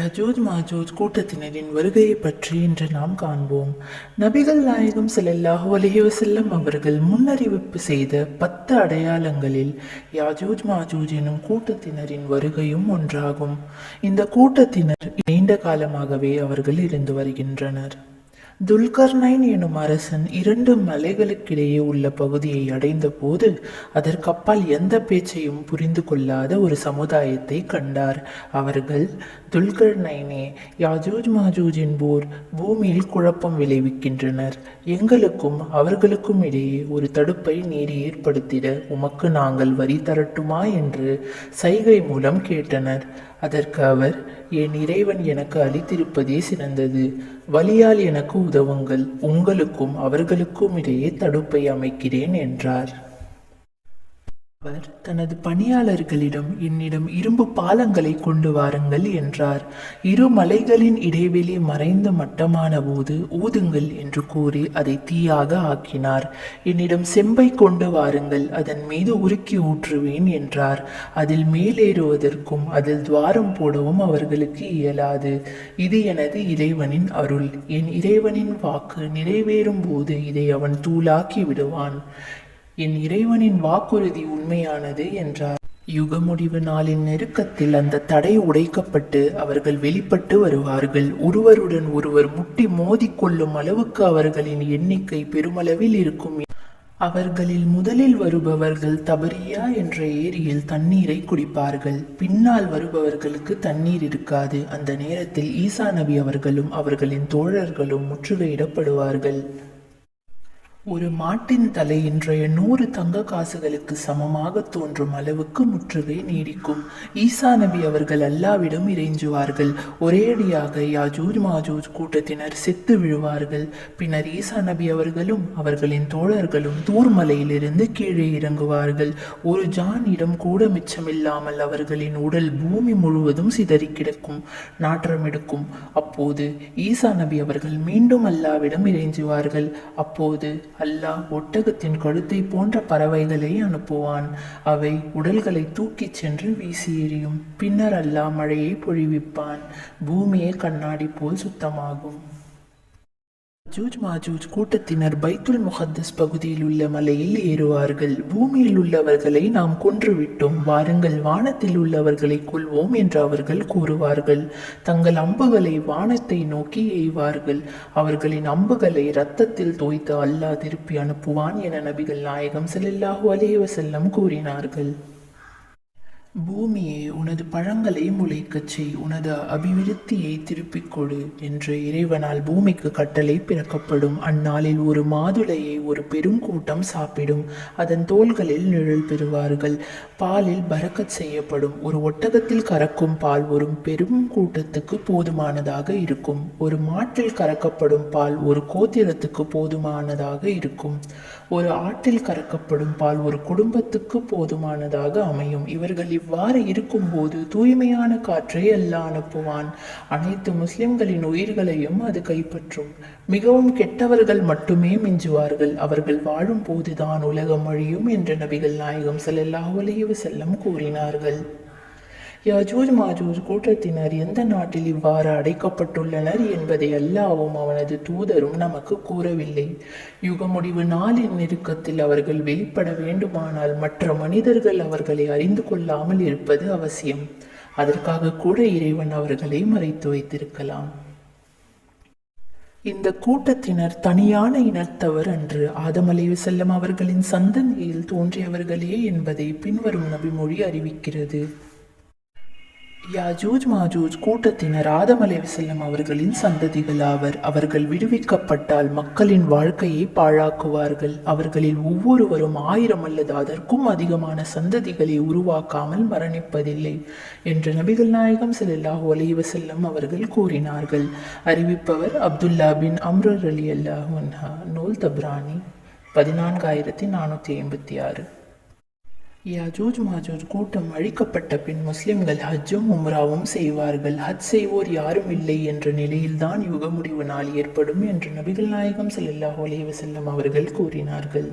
யஜூஜ் மாஜூஜ் கூட்டத்தினரின் வருகையை பற்றி இன்று நாம் காண்போம். நபிகள் நாயகம் ஸல்லல்லாஹு அலைஹி வஸல்லம் அவர்கள் முன்னறிவிப்பு செய்த 10 அடையாளங்களில் யாஜூஜ் மாஜூஜ் எனும் கூட்டத்தினரின் வருகையும் ஒன்றாகும். இந்த கூட்டத்தினர் நீண்ட காலமாகவே அவர்கள் இருந்து வருகின்றனர். துல்கர்னைன் எனும் அரசன் 2 மலைகளுக்கிடையே உள்ள பகுதியை அடைந்த போது அதற்கப்பால் எந்த பேச்சையும் புரிந்து கொள்ளாத ஒரு சமுதாயத்தை கண்டார். அவர்கள், துல்கர்னைனே, யாஜூஜ் மாஜூஜ் என்போர் பூமியில் குழப்பம் விளைவிக்கின்றனர். எங்களுக்கும் அவர்களுக்கும் இடையே ஒரு தடுப்பை நீர் ஏற்படுத்திட உமக்கு நாங்கள் வரி தரட்டுமா என்று சைகை மூலம் கேட்டனர். அதற்கு அவர், என் இறைவன் எனக்கு அளித்திருப்பதே சிறந்தது. வலியால் எனக்கு உதவுங்கள். உங்களுக்கும் அவர்களுக்கும் இடையே தடுப்பை அமைக்கிறேன் என்றார். அவர் தனது பணியாளர்களிடம், என்னிடம் இரும்பு பாலங்களை கொண்டு வாருங்கள் என்றார். 2 மலைகளின் இடைவெளி மறைந்த மட்டமான போது ஊதுங்கள் என்று கூறி அதை தீயாக ஆக்கினார். என்னிடம் செம்பை கொண்டு வாருங்கள், அதன் மீது உருக்கி ஊற்றுவேன் என்றார். அதில் மேலேறுவதற்கும் அதில் துவாரம் போடவும் அவர்களுக்கு இயலாது. இது எனது இறைவனின் அருள். என் இறைவனின் வாக்கு நிறைவேறும் போது இதை அவன் தூளாக்கி விடுவான். என் இறைவனின் வாக்குறுதி உண்மையானது என்றார். யுக முடிவு நாளின் நெருக்கத்தில் அந்த தடை உடைக்கப்பட்டு அவர்கள் வெளிப்பட்டு வருவார்கள். ஒருவருடன் ஒருவர் முட்டி மோதிக்கொள்ளும் அளவுக்கு அவர்களின் எண்ணிக்கை பெருமளவில் இருக்கும். அவர்களில் முதலில் வருபவர்கள் தபரியா என்ற ஏரியில் தண்ணீரை குடிப்பார்கள். பின்னால் வருபவர்களுக்கு தண்ணீர் இருக்காது. அந்த நேரத்தில் ஈசா நபி அவர்களும் அவர்களின் தோழர்களும் முற்றுகையிடப்படுவார்கள். ஒரு மாட்டின் தலை இன்றைய 100 தங்க காசுகளுக்கு சமமாக தோன்றும் அளவுக்கு முற்றுகை நீடிக்கும். ஈசா நபி அவர்கள் அல்லாவிடம் இறைஞ்சுவார்கள். ஒரேடியாக யாஜூஜ் மாஜூஜ் கூட்டத்தினர் செத்து விழுவார்கள். பின்னர் ஈசா நபி அவர்களும் அவர்களின் தோழர்களும் தூர் மலையிலிருந்து கீழே இறங்குவார்கள். ஒரு ஜான் இடம் கூட மிச்சமில்லாமல் அவர்களின் உடல் பூமி முழுவதும் சிதறி கிடக்கும், நாற்றமெடுக்கும். அப்போது ஈசா நபி அவர்கள் மீண்டும் அல்லாவிடம் இறைஞ்சுவார்கள். அப்போது அல்லாஹ் ஒட்டகத்தின் கழுத்தை போன்ற பறவைகளை அனுப்புவான். அவை உடல்களை தூக்கிச் சென்று வீசி எறியும். பின்னர் அல்லாஹ் மழையை பொழிவிப்பான். பூமியே கண்ணாடி போல் சுத்தமாகும். யாஜூஜ் மாஜூஜ் கூட்டத்தினர் பைத்துல் முகத்தஸ் பகுதியில் உள்ள மலையில் ஏறுவார்கள். பூமியில் உள்ளவர்களை நாம் கொன்றுவிட்டோம், வாருங்கள் வானத்தில் உள்ளவர்களை கொள்வோம் என்று அவர்கள் கூறுவார்கள். தங்கள் அம்புகளை வானத்தை நோக்கி எய்வார்கள். அவர்களின் அம்புகளை இரத்தத்தில் தோய்த்து அல்லாஹ் திருப்பி அனுப்புவான் என நபிகள் நாயகம் ஸல்லல்லாஹு அலைஹி வஸல்லம் கூறினார்கள். பூமியே, உனது பழங்களை முளைக்கச் செய், உனது அபிவிருத்தியை திருப்பிக் கொடு என்று இறைவனால் பூமிக்கு கட்டளை பிறக்கப்படும். அந்நாளில் ஒரு மாதுளையை ஒரு பெருங்கூட்டம் சாப்பிடும். அதன் தோள்களில் நிழல் பெறுவார்கள். பாலில் பரக்கத் செய்யப்படும். ஒரு ஒட்டகத்தில் கறக்கும் பால் ஒரு பெரும் கூட்டத்துக்கு போதுமானதாக இருக்கும். ஒரு மாட்டில் கறக்கப்படும் பால் ஒரு கோத்திரத்துக்கு போதுமானதாக இருக்கும். ஒரு ஆட்டில் கறக்கப்படும் பால் ஒரு குடும்பத்துக்கு போதுமானதாக அமையும். இவர்கள் இவ்வாறு இருக்கும்போது தூய்மையான காற்றை அல்லாஹ் அனுப்புவான். அனைத்து முஸ்லிம்களின் உயிர்களையும் அது கைப்பற்றும். மிகவும் கெட்டவர்கள் மட்டுமே மிஞ்சுவார்கள். அவர்கள் வாழும் போதுதான் உலகம் அழியும் என்று நபிகள் நாயகம் ஸல்லல்லாஹு அலைஹி வஸல்லம் கூறினார்கள். யாஜூஜ் மாஜூஜ் கூட்டத்தினர் எந்த நாட்டில் இவ்வாறு அடைக்கப்பட்டுள்ளனர் என்பதை அல்லாஹ்வும் அவனது தூதரும் நமக்கு கூறவில்லை. யுக முடிவு நாளின் நெருக்கத்தில் அவர்கள் வெளிப்பட வேண்டுமானால் மற்ற மனிதர்கள் அவர்களை அறிந்து கொள்ளாமல் இருப்பது அவசியம். அதற்காக கூட இறைவன் அவர்களை மறைத்து வைத்திருக்கலாம். இந்த கூட்டத்தினர் தனியான இனத்தவர் அன்று. ஆதம் அலைஹிஸ்ஸலாம் அவர்களின் சந்ததியில் தோன்றியவர்களே என்பதை பின்வரும் நபிமொழி அறிவிக்கிறது. யாஜூஜ் மாஜூஜ் கூட்டத்தினர் ஆதம் அலைஹிஸ்ஸலாம் அவர்களின் சந்ததிகள் ஆவர். அவர்கள் விடுவிக்கப்பட்டால் மக்களின் வாழ்க்கையை பாழாக்குவார்கள். அவர்களில் ஒவ்வொருவரும் 1000 அல்லது அதற்கும் அதிகமான சந்ததிகளை உருவாக்காமல் மரணிப்பதில்லை என்று நபிகள் நாயகம் ஸல்லல்லாஹு அலைஹி வஸல்லம் அவர்கள் கூறினார்கள். அறிவிப்பவர் அப்துல்லா பின் அம்ர் ரலியல்லாஹு அன்ஹு. நூல் தப்ரானி 14486. யாஜூஜ் மாஜூஜ் கூட்டம் அழிக்கப்பட்ட பின் முஸ்லிம்கள் ஹஜ்ஜும் உம்ராவும் செய்வார்கள். ஹஜ் செய்வோர் யாரும் இல்லை என்ற நிலையில்தான் யுக முடிவு நாள் ஏற்படும் என்று நபிகள் நாயகம் ஸல்லல்லாஹு அலைஹி வஸல்லம் அவர்கள் கூறினார்கள்.